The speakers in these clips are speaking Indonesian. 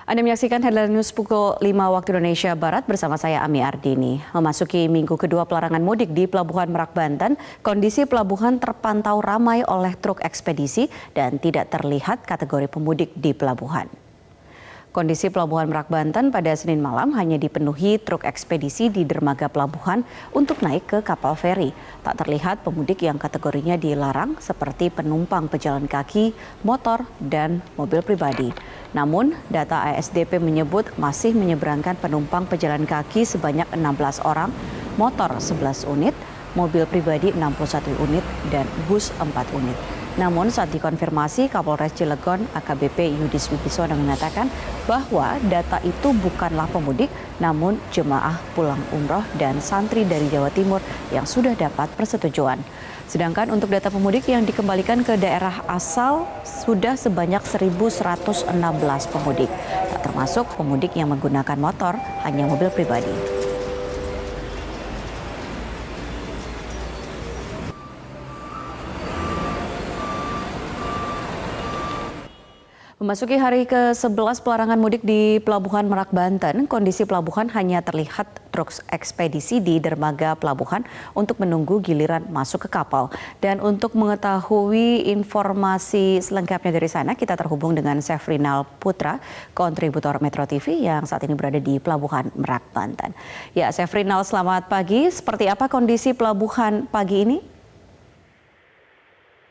Anda menyaksikan Headline News pukul 5 waktu Indonesia Barat bersama saya Ami Ardini. Memasuki minggu kedua pelarangan mudik di Pelabuhan Merak, Banten, kondisi pelabuhan terpantau ramai oleh truk ekspedisi dan tidak terlihat kategori pemudik di pelabuhan. Kondisi Pelabuhan Merak, Banten pada Senin malam hanya dipenuhi truk ekspedisi di dermaga pelabuhan untuk naik ke kapal feri. Tak terlihat pemudik yang kategorinya dilarang seperti penumpang pejalan kaki, motor, dan mobil pribadi. Namun, data ASDP menyebut masih menyeberangkan penumpang pejalan kaki sebanyak 16 orang, motor 11 unit, mobil pribadi 61 unit, dan bus 4 unit. Namun saat dikonfirmasi, Kapolres Cilegon AKBP Yudis Wibisono mengatakan bahwa data itu bukanlah pemudik, namun jemaah pulang umroh dan santri dari Jawa Timur yang sudah dapat persetujuan. Sedangkan untuk data pemudik yang dikembalikan ke daerah asal sudah sebanyak 1.116 pemudik, tak termasuk pemudik yang menggunakan motor, hanya mobil pribadi. Memasuki hari ke-11 pelarangan mudik di Pelabuhan Merak, Banten, kondisi pelabuhan hanya terlihat truk ekspedisi di dermaga pelabuhan untuk menunggu giliran masuk ke kapal. Dan untuk mengetahui informasi selengkapnya dari sana, kita terhubung dengan Sefrinal Putra, kontributor Metro TV yang saat ini berada di Pelabuhan Merak, Banten. Ya, Sefrinal, selamat pagi. Seperti apa kondisi pelabuhan pagi ini?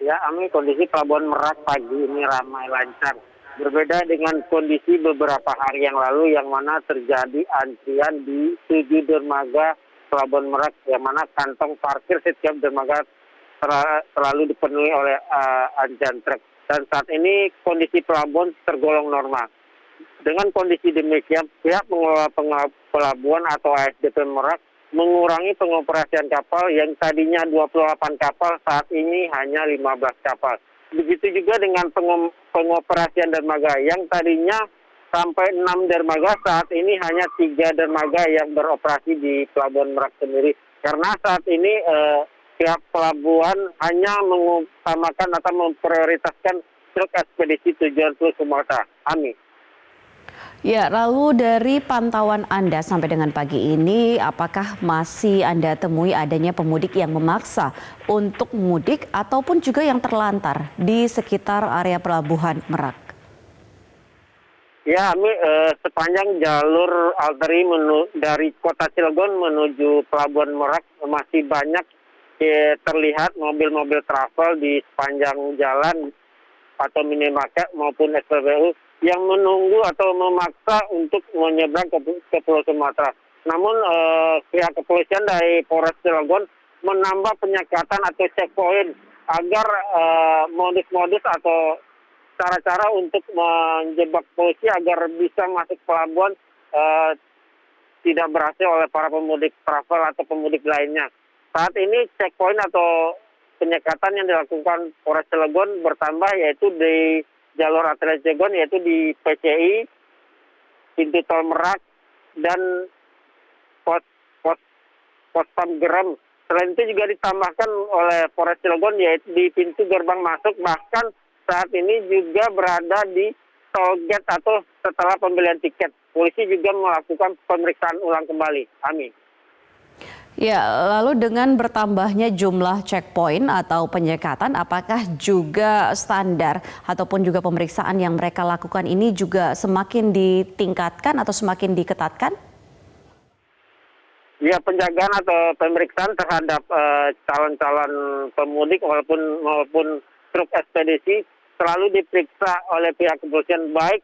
Ya, Ami, kondisi Pelabuhan Merak pagi ini ramai lancar. Berbeda dengan kondisi beberapa hari yang lalu yang mana terjadi antrian di 7 dermaga Pelabuhan Merak, yang mana kantong parkir setiap dermaga selalu dipenuhi oleh antrian truk. Dan saat ini kondisi pelabuhan tergolong normal. Dengan kondisi demikian, pihak pengelola pelabuhan atau ASDP Merak mengurangi pengoperasian kapal yang tadinya 28 kapal, saat ini hanya 15 kapal. Begitu juga dengan pengoperasian dermaga yang tadinya sampai 6 dermaga, saat ini hanya 3 dermaga yang beroperasi di Pelabuhan Merak sendiri. Karena saat ini pihak pelabuhan hanya mengutamakan atau memprioritaskan truk ekspedisi tujuan Pulau Sumatera. Ami. Ya, lalu dari pantauan Anda sampai dengan pagi ini, apakah masih Anda temui adanya pemudik yang memaksa untuk mudik ataupun juga yang terlantar di sekitar area Pelabuhan Merak? Ya, Ami, sepanjang jalur arteri dari kota Cilegon menuju Pelabuhan Merak masih banyak terlihat mobil-mobil travel di sepanjang jalan atau minimarket maupun SPBU yang menunggu atau memaksa untuk menyeberang ke Pulau Sumatera. Namun pihak kepolisian dari Polres Cilegon menambah penyekatan atau checkpoint agar modus-modus atau cara-cara untuk menjebak polisi agar bisa masuk pelabuhan tidak berhasil oleh para pemudik travel atau pemudik lainnya. Saat ini checkpoint atau penyekatan yang dilakukan Polres Cilegon bertambah, yaitu di jalur arteri Cilegon, yaitu di PCI, pintu tol Merak, dan pos Pamgerem. Selain itu juga ditambahkan oleh Polres Cilegon, yaitu di pintu gerbang masuk, bahkan saat ini juga berada di toll gate atau setelah pembelian tiket. Polisi juga melakukan pemeriksaan ulang kembali. Amin. Ya, lalu dengan bertambahnya jumlah checkpoint atau penyekatan, apakah juga standar ataupun juga pemeriksaan yang mereka lakukan ini juga semakin ditingkatkan atau semakin diketatkan? Ya, penjagaan atau pemeriksaan terhadap calon-calon pemudik maupun truk ekspedisi selalu diperiksa oleh pihak kepolisian, baik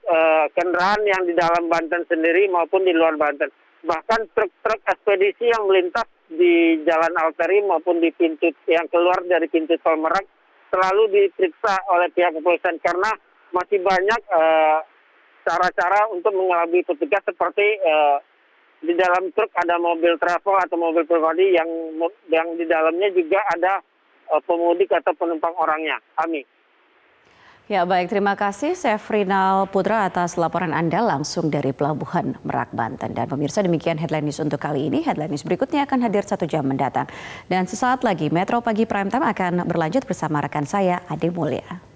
kendaraan yang di dalam Banten sendiri maupun di luar Banten. Bahkan truk-truk ekspedisi yang melintas di jalan arteri maupun di pintu yang keluar dari pintu tol Merak selalu diperiksa oleh pihak kepolisian karena masih banyak cara-cara untuk mengelabui petugas, seperti di dalam truk ada mobil travel atau mobil pribadi yang di dalamnya juga ada pemudik atau penumpang orangnya. Amin. Ya, baik, terima kasih Sefrinal Putra atas laporan Anda langsung dari Pelabuhan Merak, Banten. Dan pemirsa, demikian Headline News untuk kali ini. Headline News berikutnya akan hadir 1 jam mendatang. Dan sesaat lagi Metro Pagi Prime Time akan berlanjut bersama rekan saya Ade Mulya.